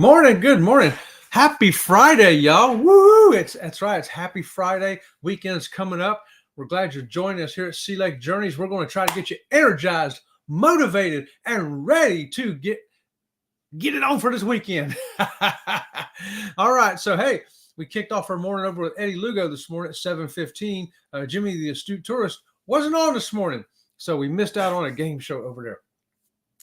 morning. Good morning. Happy Friday, y'all. Woo! That's right. It's Happy Friday. Weekend's coming up. We're glad you're joining us here at Sea Lake Journeys. We're going to try to get you energized, motivated, and ready to get it on for this weekend. All right. So, hey, we kicked off our morning over with Eddie Lugo this morning at 7:15. Jimmy, the astute tourist, wasn't on this morning, so we missed out on a game show over there.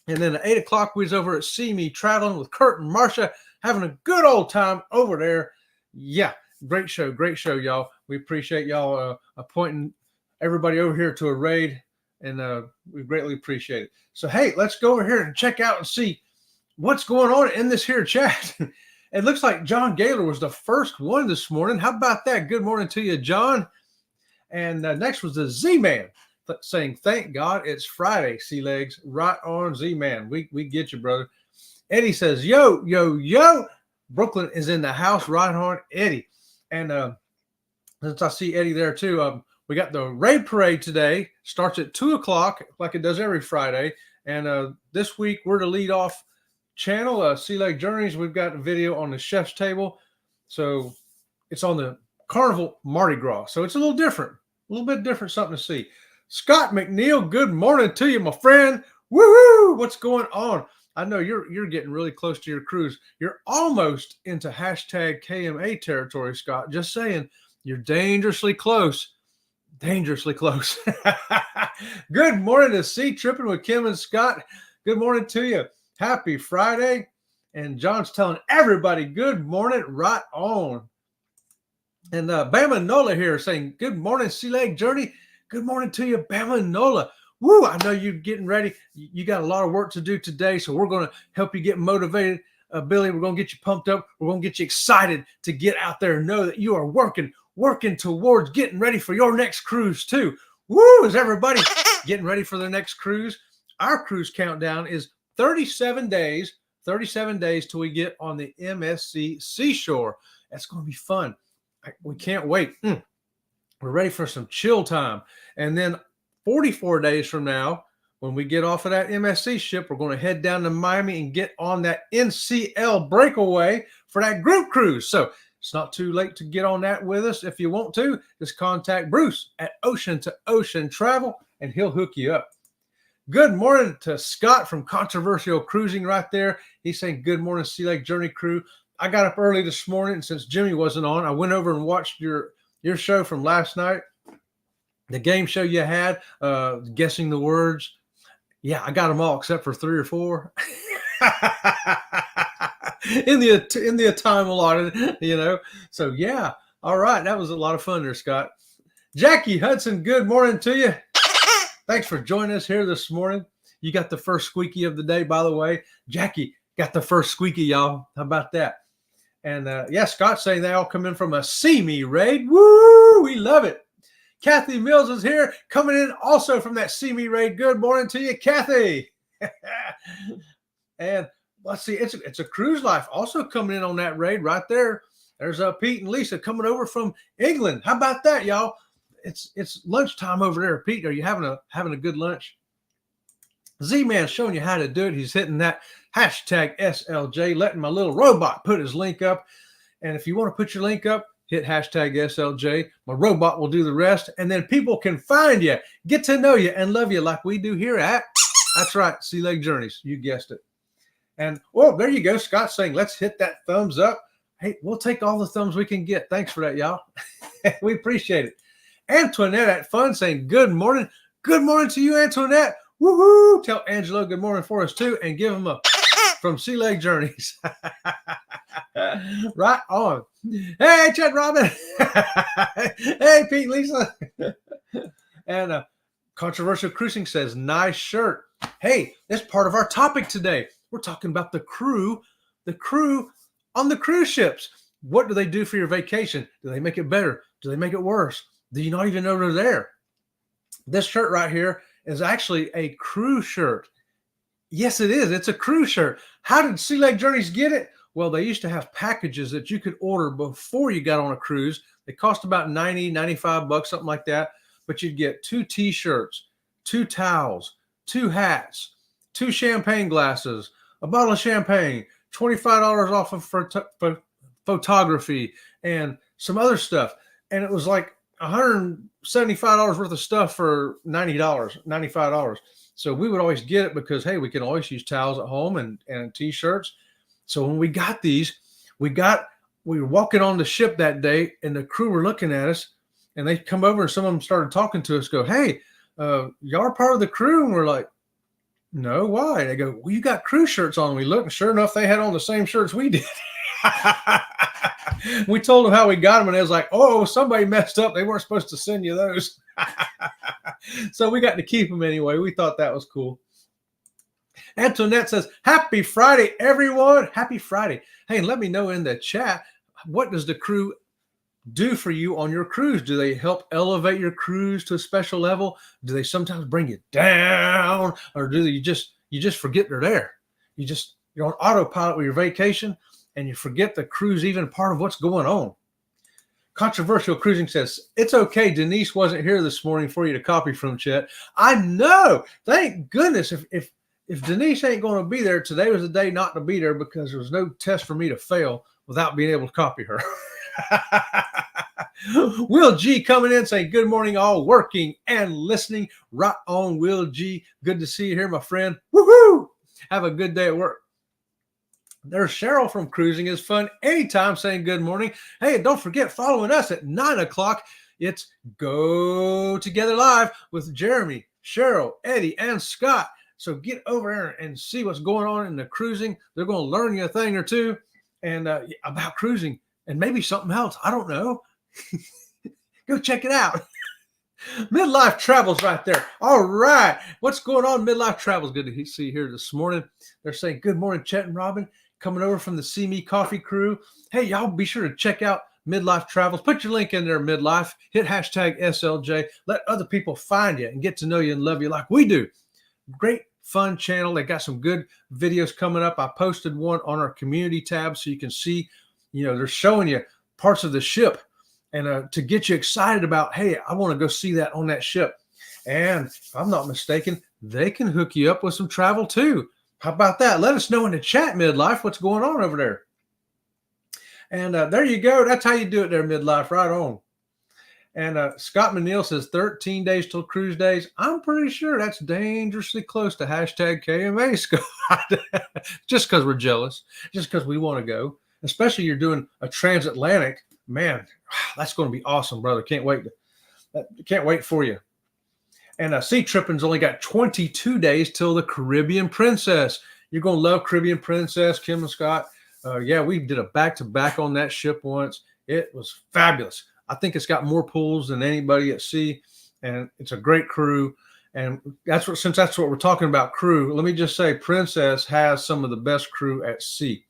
And then at 8 o'clock, we was over at See Me traveling with Kurt and Marcia, having a good old time over there. Yeah, great show, y'all. We appreciate y'all appointing everybody over here to a raid, and we greatly appreciate it. So, hey, let's go over here and check out and see what's going on in this here chat. It looks like John Gaylor was the first one this morning. How about that? Good morning to you, John. And next was the Z-Man saying, thank God it's Friday, Sea Legs. Right on, Z-Man. We get you, brother. Eddie says, yo. Brooklyn is in the house. Right on, Eddie. And since I see Eddie there too, we got the raid parade today. Starts at 2 o'clock like it does every Friday. And this week we're the lead off channel, Sea Lake Journeys. We've got a video on the chef's table. So it's on the Carnival Mardi Gras. So it's a little different, a little bit different, something to see. Scott McNeal, good morning to you, my friend. Woohoo! What's going on? I know you're getting really close to your cruise. You're almost into hashtag KMA territory, Scott. Just saying, you're dangerously close. Dangerously close. Good morning to Sea Tripping with Kim and Scott. Good morning to you. Happy Friday. And John's telling everybody good morning. Right on. And Bama Nola here saying, good morning, Sea Lake Journey. Good morning to you, Bama Nola. Woo, I know you're getting ready. You got a lot of work to do today, so we're going to help you get motivated. Billy, we're going to get you pumped up. We're going to get you excited to get out there and know that you are working towards getting ready for your next cruise too. Woo, is everybody getting ready for their next cruise? Our cruise countdown is 37 days till we get on the MSC Seashore. That's going to be fun. We can't wait. We're ready for some chill time. And then 44 days from now, when we get off of that MSC ship, we're going to head down to Miami and get on that NCL breakaway for that group cruise. So it's not too late to get on that with us. If you want to, just contact Bruce at Ocean to Ocean Travel, and he'll hook you up. Good morning to Scott from Controversial Cruising right there. He's saying, good morning, Sea Lake Journey crew. I got up early this morning, and since Jimmy wasn't on, I went over and watched your show from last night, the game show you had, guessing the words. Yeah, I got them all except for 3 or 4 in the time allotted, So yeah, all right, that was a lot of fun there, Scott. Jackie Hudson, good morning to you. Thanks for joining us here this morning. You got the first squeaky of the day, by the way. Jackie got the first squeaky, y'all. How about that? And yeah, Scott's saying they all come in from a See Me raid. Woo! We love it. Kathy Mills is here, coming in also from that See Me raid. Good morning to you, Kathy. And let's see, it's a cruise life also coming in on that raid right there. There's Pete and Lisa coming over from England. How about that, y'all? It's lunchtime over there. Pete, are you having a good lunch? Z-Man showing you how to do it. He's hitting that hashtag SLJ, letting my little robot put his link up. And if you want to put your link up, hit hashtag SLJ. My robot will do the rest. And then people can find you, get to know you, and love you like we do here at, that's right, Sea Lake Journeys. You guessed it. And, well, there you go. Scott's saying, let's hit that thumbs up. Hey, we'll take all the thumbs we can get. Thanks for that, y'all. We appreciate it. Antoinette at Fun saying, good morning. Good morning to you, Antoinette. Woohoo! Tell Angelo good morning for us too, and give him a from Sea Lake Journeys. Right on. Hey, Chet Robin. Hey, Pete, Lisa. And Controversial Cruising says, nice shirt. Hey, that's part of our topic today. We're talking about the crew on the cruise ships. What do they do for your vacation? Do they make it better? Do they make it worse? Do you not even know they're there? This shirt right here is actually a crew shirt. Yes, it is. It's a crew shirt. How did Sea Lake Journeys get it? Well, they used to have packages that you could order before you got on a cruise. They cost about $90, $95, something like that. But you'd get 2 T-shirts, 2 towels, 2 hats, 2 champagne glasses, a bottle of champagne, $25 off of photography and some other stuff. And it was like $175 worth of stuff for $95. So we would always get it because, hey, we can always use towels at home and t-shirts. So when we got these, we were walking on the ship that day, and the crew were looking at us, and they come over, and some of them started talking to us, go, hey, y'all are part of the crew? And we're like, no, why? They go, well, you got crew shirts on. We looked, and sure enough, they had on the same shirts we did. We told them how we got them, and they was like, oh, somebody messed up. They weren't supposed to send you those. So we got to keep them anyway. We thought that was cool. Antoinette says, happy Friday, everyone. Happy Friday. Hey, let me know in the chat, what does the crew do for you on your cruise? Do they help elevate your cruise to a special level? Do they sometimes bring you down? Or do you just forget they're there? You're on autopilot with your vacation, and you forget the crew's even part of what's going on. Controversial Cruising says, it's okay. Denise wasn't here this morning for you to copy from, Chet. I know. Thank goodness. If Denise ain't going to be there, today was the day not to be there, because there was no test for me to fail without being able to copy her. Will G coming in saying, good morning, all working and listening. Right on, Will G. Good to see you here, my friend. Woohoo! Have a good day at work. There's Cheryl from Cruising is Fun Anytime saying good morning. Hey, don't forget, following us at 9 o'clock, it's Go Together Live with Jeremy, Cheryl, Eddie, and Scott. So get over there and see what's going on in the cruising. They're going to learn you a thing or two and about cruising and maybe something else. I don't know. Go check it out. Midlife Travels right there. All right. What's going on, Midlife Travels? Good to see you here this morning. They're saying, good morning, Chet and Robin, coming over from the See Me Coffee crew. Hey, y'all be sure to check out Midlife Travels. Put your link in there, Midlife. Hit hashtag SLJ. Let other people find you and get to know you and love you like we do. Great, fun channel. They got some good videos coming up. I posted one on our community tab so you can see, they're showing you parts of the ship and to get you excited about, hey, I want to go see that on that ship. And if I'm not mistaken, they can hook you up with some travel too. How about that? Let us know in the chat, Midlife, what's going on over there. And there you go. That's how you do it there, Midlife. Right on. And Scott McNeal says 13 days till cruise days. I'm pretty sure that's dangerously close to hashtag KMA, Scott. Just because we're jealous, just because we want to go. Especially you're doing a transatlantic. Man, that's going to be awesome, brother. Can't wait for you. And Sea Tripping's only got 22 days till the Caribbean Princess. You're going to love Caribbean Princess, Kim and Scott. Yeah, we did a back-to-back on that ship once. It was fabulous. I think it's got more pools than anybody at sea, and it's a great crew. And since that's what we're talking about, crew, let me just say Princess has some of the best crew at sea.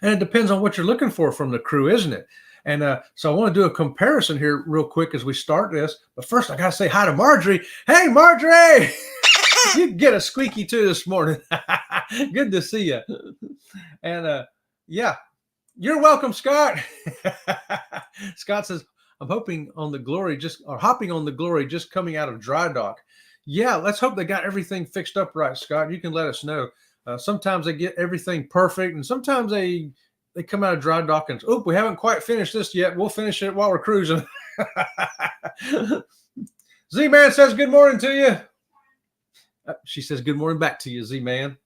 And it depends on what you're looking for from the crew, isn't it? And so I want to do a comparison here real quick as we start this. But first, I got to say hi to Marjorie. Hey, Marjorie! You get a squeaky too this morning. Good to see you. And yeah, you're welcome, Scott. Scott says, I'm hopping on the Glory just coming out of dry dock. Yeah, let's hope they got everything fixed up right, Scott. You can let us know. Sometimes they get everything perfect, and sometimes they come out of dry dock and, we haven't quite finished this yet. We'll finish it while we're cruising. Z-Man says good morning to you. She says good morning back to you, Z-Man.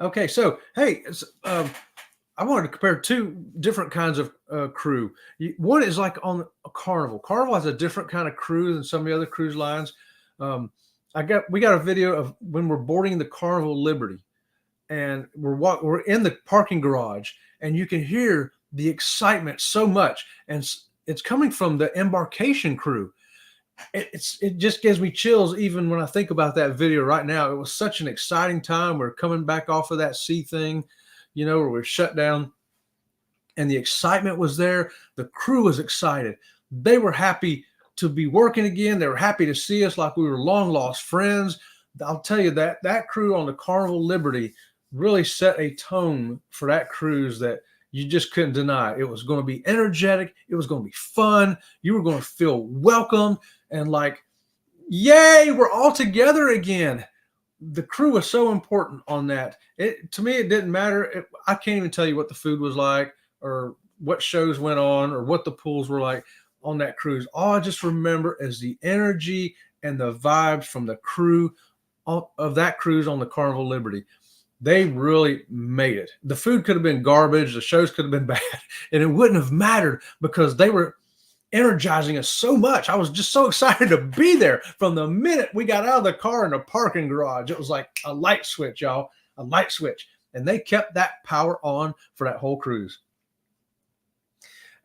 Okay, so, hey, I wanted to compare two different kinds of crew. One is like on a Carnival. Carnival has a different kind of crew than some of the other cruise lines. We got a video of when we're boarding the Carnival Liberty, and we're in the parking garage, and you can hear the excitement so much, and it's coming from the Embarkation crew. It just gives me chills even when I think about that video right now. It was such an exciting time. We're coming back off of that sea thing, where we're shut down, and the excitement was there. The crew was excited. They were happy to be working again. They were happy to see us like we were long lost friends. I'll tell you that crew on the Carnival Liberty really set a tone for that cruise that you just couldn't deny. It was going to be energetic. It was going to be fun. You were going to feel welcomed and like, yay, we're all together again. the crew was so important on that. To me, it didn't matter. I can't even tell you what the food was like or what shows went on or what the pools were like on that cruise. All I just remember is the energy and the vibes from the crew of that cruise on the Carnival Liberty. They really made it. The food could have been garbage. The shows could have been bad, and it wouldn't have mattered because they were energizing us so much. I was just so excited to be there from the minute we got out of the car in the parking garage. It was like a light switch, y'all, a light switch. And they kept that power on for that whole cruise.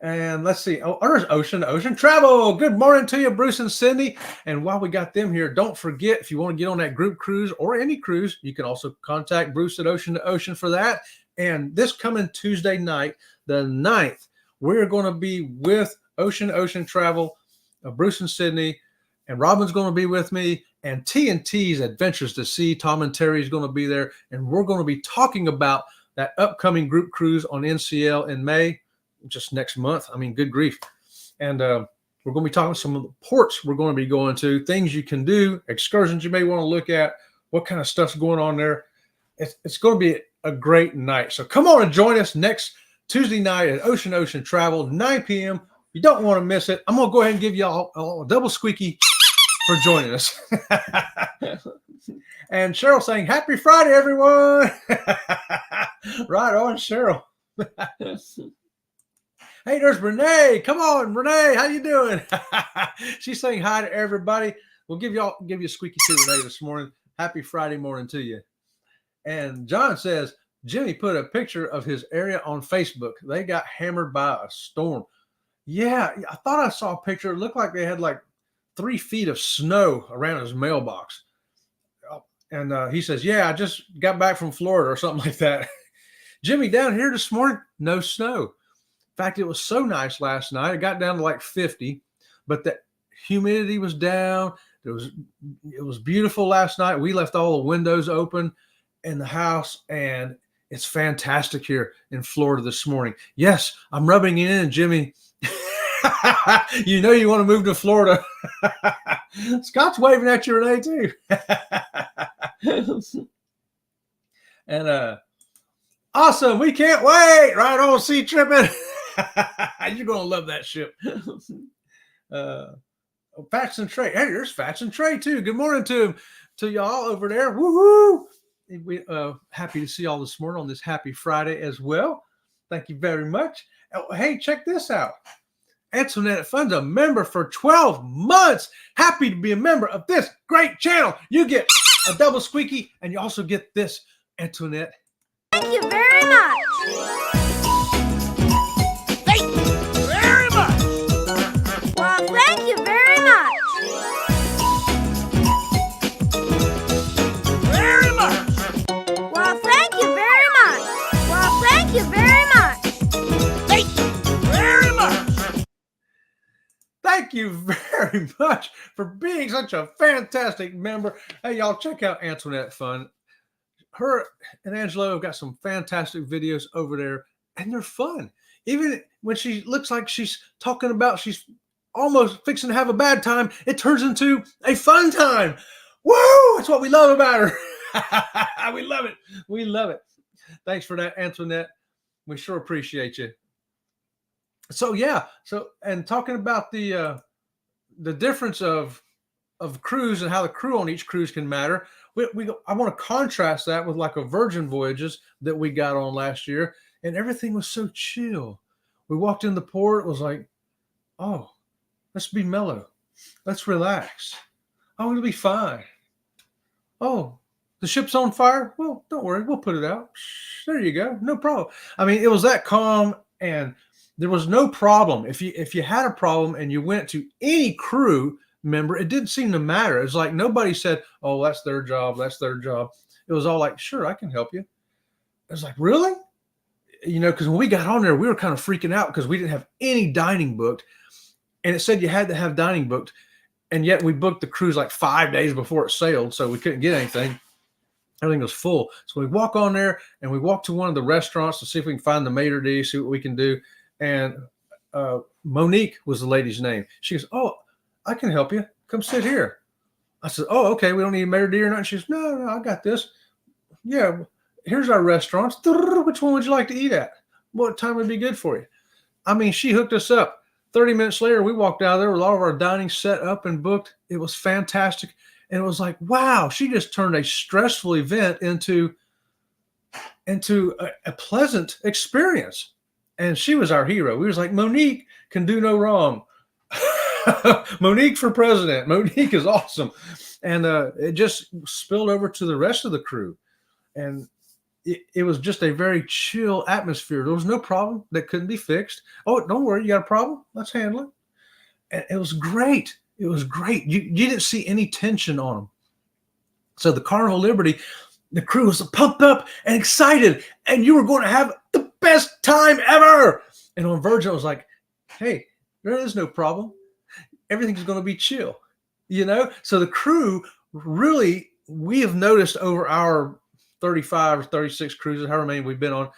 And let's see. Oh, there's Ocean Travel. Good morning to you, Bruce and Cindy. And while we got them here, don't forget, if you want to get on that group cruise or any cruise, you can also contact Bruce at Ocean to Ocean for that. And this coming Tuesday night, the 9th, we're going to be with Ocean Travel, Bruce and Sydney, and Robin's going to be with me, and T&T's Adventures to Sea. Tom and Terry is going to be there, and we're going to be talking about that upcoming group cruise on NCL in May, just next month. I mean, good grief. And we're going to be talking some of the ports we're going to be going to, things you can do, excursions you may want to look at, what kind of stuff's going on there. It's going to be a great night. So come on and join us next Tuesday night at Ocean Travel, 9 p.m. You don't want to miss it. I'm going to go ahead and give you all a double squeaky for joining us. And Cheryl saying, happy Friday, everyone. Right on, Cheryl. Hey, there's Renee. Come on, Renee. How you doing? She's saying hi to everybody. We'll give you a squeaky too, Renee, this morning. Happy Friday morning to you. And John says, Jimmy put a picture of his area on Facebook. They got hammered by a storm. Yeah, I thought I saw a picture. It looked like they had like 3 feet of snow around his mailbox. And he says, yeah, I just got back from Florida or something like that. Jimmy, down here this morning, no snow. In fact, it was so nice last night. It got down to like 50, but the humidity was down. It was beautiful last night. We left all the windows open in the house, and it's fantastic here in Florida this morning. Yes, I'm rubbing it in, Jimmy. You know you want to move to Florida. Scott's waving at you, Renee, too. And awesome. We can't wait. Right on, Sea Tripping. You're going to love that ship. Fats and Trey. Hey, there's Fats and Trey, too. Good morning to y'all over there. Woo-hoo. We happy to see y'all this morning on this happy Friday as well. Thank you very much. Oh, hey, check this out. Antoinette Fun's a member for 12 months. Happy to be a member of this great channel. You get a double squeaky, and you also get this, Antoinette. Thank you very much. Thank you very much. Well, thank you very much. Very much. Well, thank you very much. Well, thank you very much. Thank you very much. Thank you very much for being such a fantastic member. Hey, y'all, check out Antoinette Fun. Her and Angelo have got some fantastic videos over there, and they're fun. Even when she looks like she's talking about she's almost fixing to have a bad time, it turns into a fun time. Woo! That's what we love about her. We love it. We love it. Thanks for that, Antoinette. We sure appreciate you. So yeah, and talking about the difference of cruise and how the crew on each cruise can matter. I want to contrast that with like a Virgin Voyages that we got on last year, and everything was so chill. We walked in the port, it was like, oh, let's be mellow. Let's relax. Oh, it'll be fine. Oh, the ship's on fire? Well, don't worry, we'll put it out. There you go. No problem. I mean, it was that calm, and there was no problem. If you had a problem and you went to any crew member, it didn't seem to matter. It's like nobody said, oh, that's their job. That's their job. It was all like, sure, I can help you. It was like, really? You know, because when we got on there, we were kind of freaking out because we didn't have any dining booked. And it said you had to have dining booked. And yet we booked the cruise like 5 days before it sailed, so we couldn't get anything. Everything was full. So we walk on there and we walk to one of the restaurants to see if we can find the maitre d', see what we can do. And Monique was the lady's name. She goes, oh, I can help you. Come sit here. I said, oh, okay, we don't need a maitre d' or nothing. She says, no, I got this. Yeah, here's our restaurants. Which one would you like to eat at? What time would be good for you? I mean, she hooked us up. 30 minutes later, we walked out of there with all of our dining set up and booked. It was fantastic. And it was like, wow, she just turned a stressful event into a pleasant experience. And she was our hero. We was like, Monique can do no wrong. Monique for president. Monique is awesome. And it just spilled over to the rest of the crew. And it was just a very chill atmosphere. There was no problem that couldn't be fixed. Oh, don't worry, you got a problem? Let's handle it. And it was great. It was great. You didn't see any tension on them. So the Carnival Liberty, the crew was pumped up and excited, and you were going to have the best time ever. And on Virgin, I was like, hey, there is no problem. Everything's going to be chill, So the crew really, we have noticed over our 35 or 36 cruises, however many we've been on,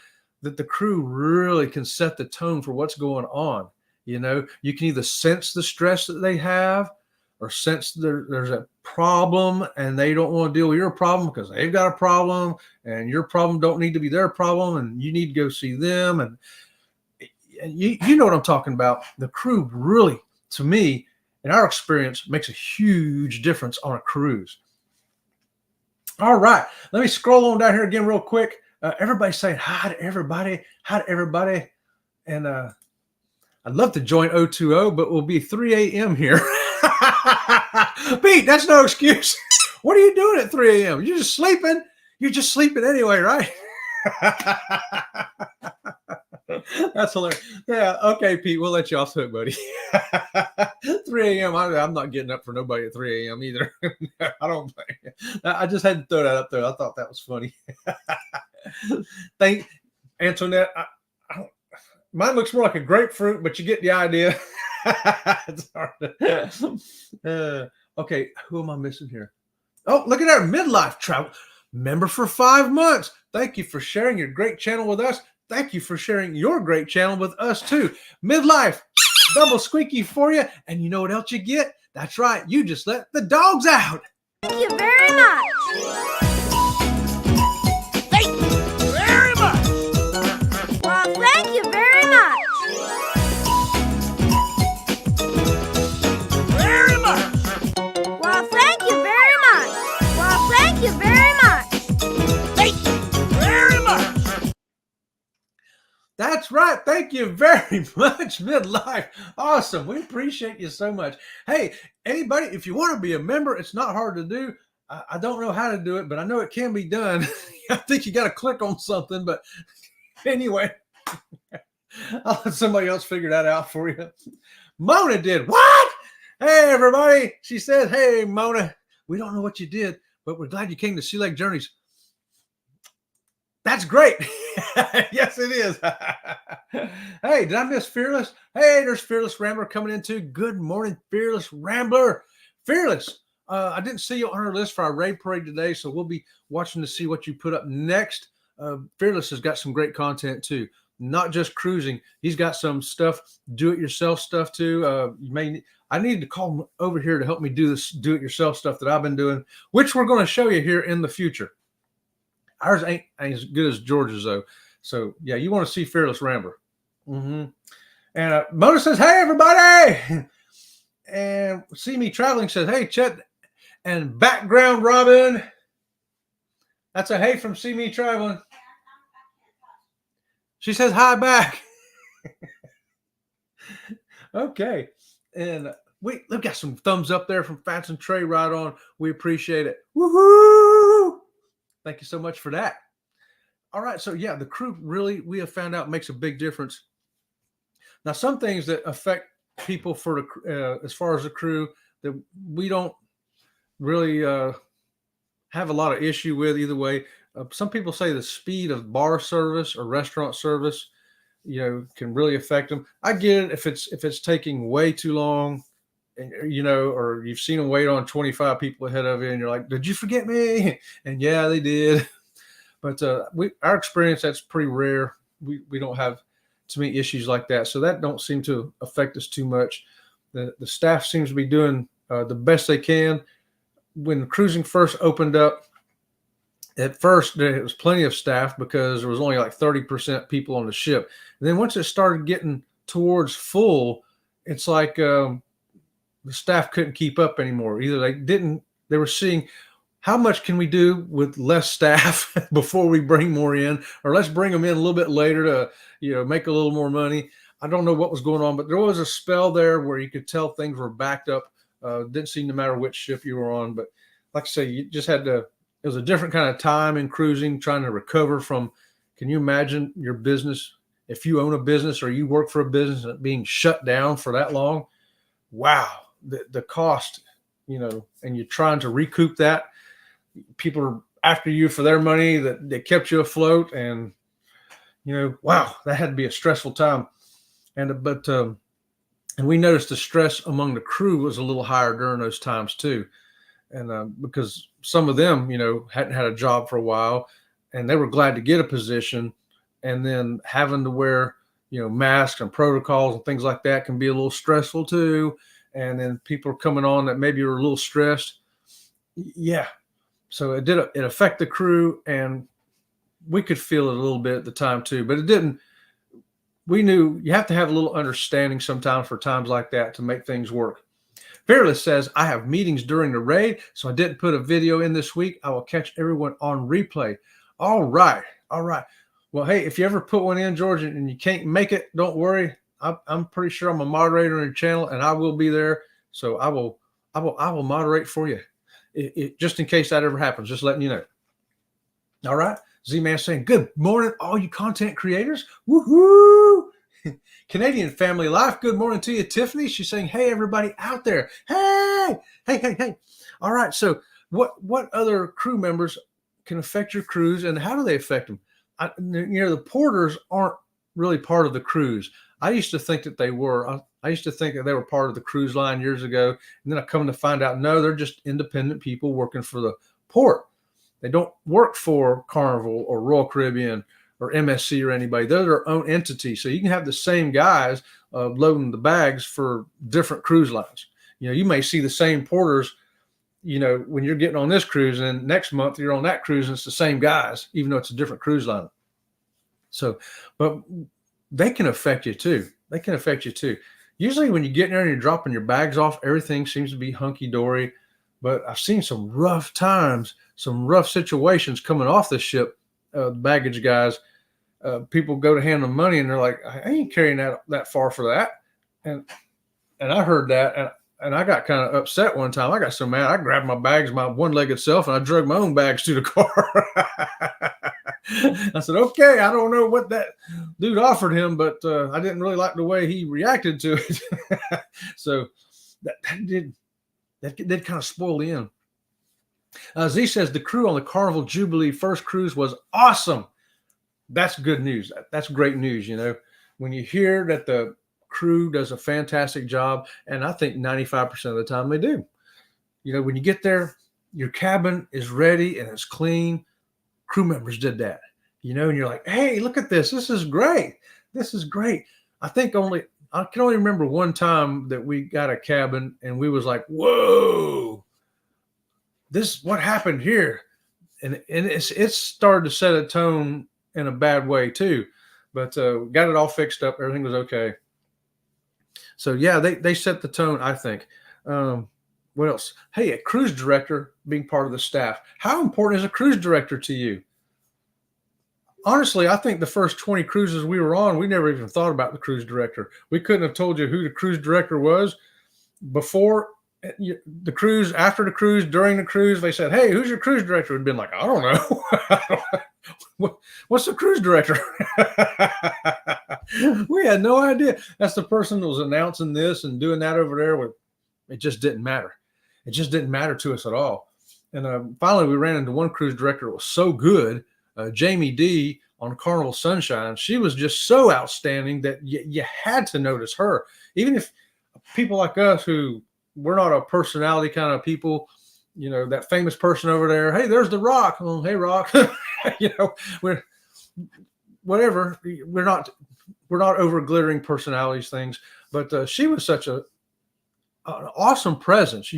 that the crew really can set the tone for what's going on. You can either sense the stress that they have or sense there's a problem and they don't want to deal with your problem because they've got a problem and your problem don't need to be their problem and you need to go see them. And you know what I'm talking about. The crew really, to me, in our experience, makes a huge difference on a cruise. All right, let me scroll on down here again real quick. Everybody's saying hi to everybody. Hi to everybody. And I'd love to join 020, but we'll be 3 a.m. here. Pete, that's no excuse. What are you doing at 3 a.m.? You're just sleeping. You're just sleeping anyway, right? That's hilarious. Yeah, okay, Pete, we'll let you off the hook, buddy. 3 a.m. I'm not getting up for nobody at 3 a.m. either. I don't. I just had to throw that up there. I thought that was funny. Thank Antoinette. Mine looks more like a grapefruit, but you get the idea. It's hard to, okay, who am I missing here? Oh, look at our midlife travel member for 5 months. Thank you for sharing your great channel with us. Thank you for sharing your great channel with us too. Midlife, double squeaky for you. And you know what else you get? That's right. You just let the dogs out. Thank you very much. Thank you very much. Well, thank you very much. Very much. Well, thank you very much. Well, thank you very much. Thank you very much. That's right. Thank you very much, Midlife. Awesome. We appreciate you so much. Hey, anybody, if you want to be a member, it's not hard to do. I don't know how to do it, but I know it can be done. I think you got to click on something, but anyway, I'll let somebody else figure that out for you. Mona did. What? Hey, everybody. She said, hey, Mona, we don't know what you did, but we're glad you came to Sea Lake Journeys. That's great. Yes, it is. Hey, did I miss Fearless? Hey, there's Fearless Rambler coming in too. Good morning, Fearless Rambler. Fearless, I didn't see you on our list for our raid parade today, so we'll be watching to see what you put up next. Fearless has got some great content too. Not just cruising. He's got some stuff, do-it-yourself stuff too. I need to call him over here to help me do this do-it-yourself stuff that I've been doing, which we're going to show you here in the future. Ours ain't as good as George's though. So yeah, you want to see Fearless Rambler. And Mona says, hey, everybody. And See Me Traveling says, hey, Chet. And Background Robin. That's a hey from See Me Traveling. She says hi back. Okay. And we've got some thumbs up there from Fats and Trey right on. We appreciate it. Woohoo! Thank you so much for that. All right. So yeah, the crew really, we have found out, makes a big difference. Now, some things that affect people for the, as far as the crew, that we don't really have a lot of issue with either way. Some people say the speed of bar service or restaurant service, can really affect them. I get it if it's taking way too long, and, or you've seen them wait on 25 people ahead of you, and you're like, "Did you forget me?" And yeah, they did. But our experience, that's pretty rare. We don't have too many issues like that, so that don't seem to affect us too much. The staff seems to be doing the best they can. when cruising first opened up, at first there was plenty of staff because there was only like 30% people on the ship. And then once it started getting towards full, it's like the staff couldn't keep up anymore. Either they were seeing how much can we do with less staff before we bring more in, or let's bring them in a little bit later to, make a little more money. I don't know what was going on, but there was a spell there where you could tell things were backed up. Didn't seem to matter which ship you were on, but like I say, you just had to. It was a different kind of time in cruising, trying to recover from. Can you imagine your business if you own a business or you work for a business and being shut down for that long? Wow, the cost, and you're trying to recoup that. People are after you for their money that kept you afloat, and wow, that had to be a stressful time. And we noticed the stress among the crew was a little higher during those times too. And because some of them, hadn't had a job for a while, and they were glad to get a position, and then having to wear, masks and protocols and things like that can be a little stressful too. And then people are coming on that maybe are a little stressed. Yeah. So it affect the crew, and we could feel it a little bit at the time too, but it didn't. We knew you have to have a little understanding sometimes for times like that to make things work. Fearless says, I have meetings during the raid, so I didn't put a video in this week. I will catch everyone on replay. All right. Well, hey, if you ever put one in, George, and you can't make it, don't worry. I'm pretty sure I'm a moderator on your channel, and I will be there. So I will moderate for you. Just in case that ever happens, just letting you know. All right. Z-Man saying, good morning, all you content creators. Woohoo! Canadian Family Life, good morning to you. Tiffany, she's saying, hey, everybody out there. Hey. All right, so what other crew members can affect your cruise, and how do they affect them? The porters aren't really part of the cruise. I used to think that they were. I used to think that they were part of the cruise line years ago, and then I come to find out, no, they're just independent people working for the port. They don't work for Carnival or Royal Caribbean or MSC or anybody. They're their own entity. So you can have the same guys loading the bags for different cruise lines. You may see the same porters, when you're getting on this cruise, and next month you're on that cruise and it's the same guys, even though it's a different cruise line. So, but they can affect you too. Usually when you get in there and you're dropping your bags off, everything seems to be hunky-dory. But I've seen some rough times, some rough situations coming off the ship, baggage guys. People go to hand them money and they're like, I ain't carrying that far for that. And I heard that, and I got kind of upset one time. I got so mad, I grabbed my bags, my one-legged self, and I drug my own bags to the car. I said, okay, I don't know what that dude offered him, but I didn't really like the way he reacted to it. So that did kind of spoil the end. Z says the crew on the Carnival Jubilee first cruise was awesome. That's good news. That's great news. When you hear that the crew does a fantastic job, and I think 95% of the time they do. When you get there, your cabin is ready and it's clean. Crew members did that, and you're like, hey, look at this. This is great. I can only remember one time that we got a cabin and we was like, whoa, what happened here? And it's started to set a tone in a bad way too, but got it all fixed up. Everything was okay. So yeah, they set the tone, I think. What else? Hey, a cruise director being part of the staff. How important is a cruise director to you? Honestly, I think the first 20 cruises we were on, we never even thought about the cruise director. We couldn't have told you who the cruise director was before the cruise, after the cruise, during the cruise. They said, hey, who's your cruise director? We'd been like, I don't know. What's the cruise director? We had no idea. That's the person that was announcing this and doing that over there. It just didn't matter. It just didn't matter to us at all. And finally, we ran into one cruise director that was so good, Jamie D on Carnival Sunshine. She was just so outstanding that you had to notice her. Even if people like us who we're not a personality kind of people, that famous person over there, hey, there's the Rock. Oh, hey, Rock. We're whatever. We're not over glittering personalities things. But she was such a an awesome presence.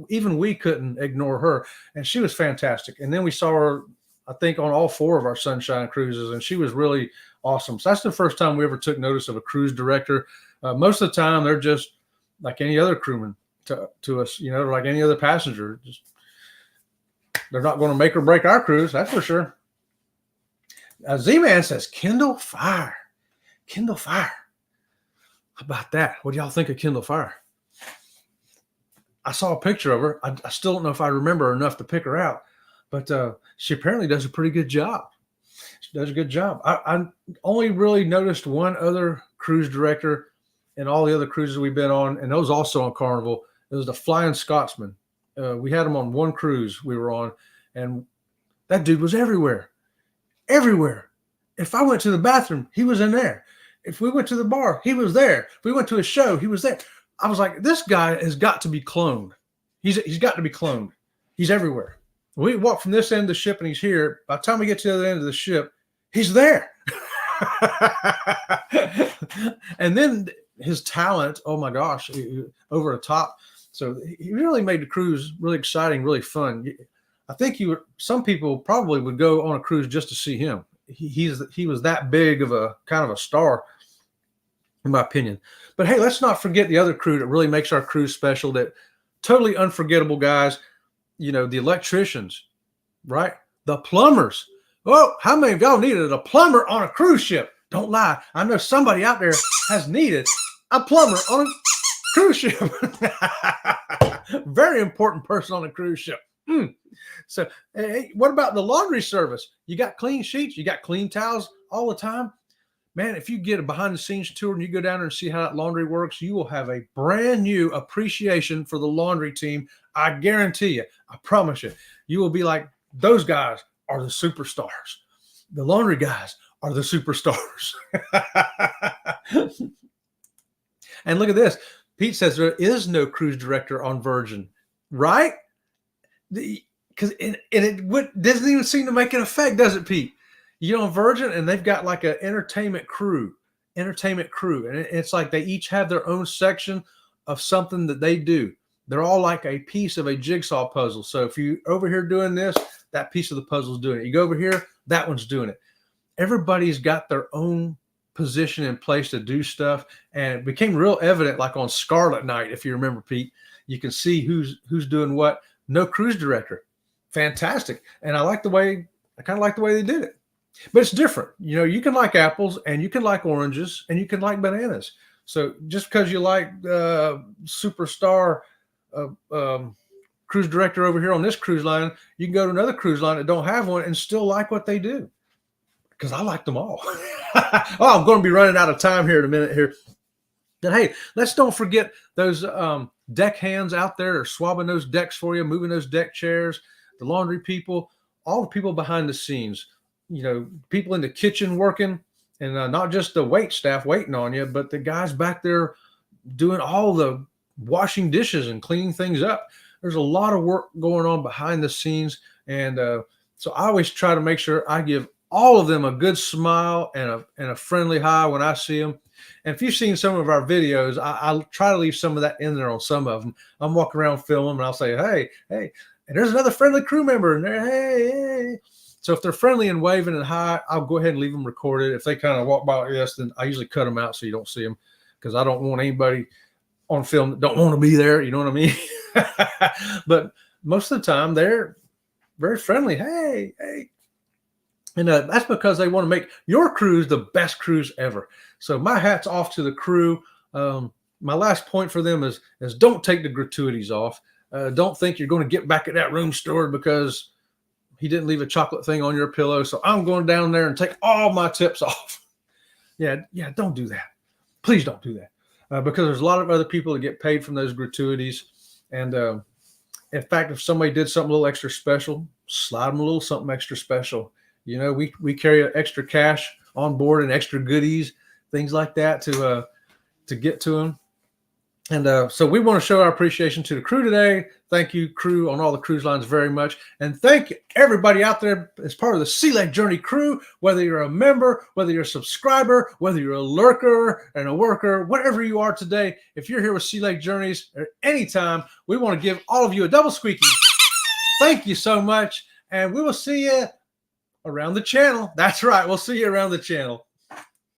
Even we couldn't ignore her, and she was fantastic. And then we saw her, I think, on all 4 of our Sunshine cruises, and she was really awesome. So that's the first time we ever took notice of a cruise director. Most of the time, they're just like any other crewman to us, like any other passenger. They're not going to make or break our cruise, that's for sure. Z-Man says, Kindle Fire. Kindle Fire. How about that? What do y'all think of Kindle Fire? I saw a picture of her. I still don't know if I remember her enough to pick her out, but she apparently does a pretty good job. She does a good job. I only really noticed one other cruise director in all the other cruises we've been on, and those also on Carnival. It was the Flying Scotsman. We had him on one cruise we were on, and that dude was everywhere. Everywhere. If I went to the bathroom, he was in there. If we went to the bar, he was there. If we went to a show, he was there. I was like, this guy has got to be cloned. He's got to be cloned. He's everywhere. We walk from this end of the ship and he's here. By the time we get to the other end of the ship, he's there. And then his talent, oh my gosh, over the top. So he really made the cruise really exciting, really fun. I think some people probably would go on a cruise just to see him. He was that big of a kind of a star, in my opinion. But hey, let's not forget the other crew that really makes our cruise special, that totally unforgettable guys, the electricians, right? The plumbers. Oh, how many of y'all needed a plumber on a cruise ship? Don't lie. I know somebody out there has needed a plumber on a cruise ship. Very important person on a cruise ship. So hey, what about the laundry service? You got clean sheets, you got clean towels all the time. Man, if you get a behind the scenes tour and you go down there and see how that laundry works, you will have a brand new appreciation for the laundry team. I guarantee you, I promise you, you will be like, those guys are the superstars. The laundry guys are the superstars. And look at this. Pete says there is no cruise director on Virgin, right? Because it doesn't even seem to make an effect, does it, Pete? You know, Virgin, and they've got like an entertainment crew, and it's like they each have their own section of something that they do. They're all like a piece of a jigsaw puzzle. So if you over here doing this, that piece of the puzzle is doing it. You go over here, that one's doing it. Everybody's got their own position in place to do stuff, and it became real evident, like on Scarlet Night, if you remember, Pete. You can see who's doing what. No cruise director, fantastic, and I kind of like the way they did it. But it's different. You can like apples, and you can like oranges, and you can like bananas. So just because you like superstar cruise director over here on this cruise line, you can go to another cruise line that don't have one and still like what they do. Because I like them all. Oh, I'm going to be running out of time here in a minute here. But hey, let's don't forget those deck hands out there are swabbing those decks for you, moving those deck chairs, the laundry people, all the people behind the scenes, people in the kitchen working, and not just the wait staff waiting on you, but the guys back there doing all the washing dishes and cleaning things up. There's a lot of work going on behind the scenes. And so I always try to make sure I give all of them a good smile and a friendly hi when I see them. And if you've seen some of our videos, I'll try to leave some of that in there on some of them. I'm walking around filming, and I'll say, hey, and there's another friendly crew member in there. Hey. So if they're friendly and waving and hi, I'll go ahead and leave them recorded. If they kind of walk by like this, then I usually cut them out so you don't see them, because I don't want anybody on film that don't want to be there. You know what I mean? But most of the time, they're very friendly. Hey. And that's because they want to make your cruise the best cruise ever. So my hat's off to the crew. My last point for them is don't take the gratuities off. Don't think you're going to get back at that room steward because he didn't leave a chocolate thing on your pillow. So I'm going down there and take all my tips off. Yeah, don't do that. Please don't do that. Because there's a lot of other people that get paid from those gratuities. And in fact, if somebody did something a little extra special, slide them a little something extra special. We carry extra cash on board and extra goodies, things like that to get to them. And so we want to show our appreciation to the crew today. Thank you, crew, on all the cruise lines very much. And thank everybody out there as part of the Sea Lake Journey crew, whether you're a member, whether you're a subscriber, whether you're a lurker and a worker, whatever you are today. If you're here with Sea Lake Journeys at any time, we want to give all of you a double squeaky. Thank you so much. And we will see you around the channel. That's right. We'll see you around the channel.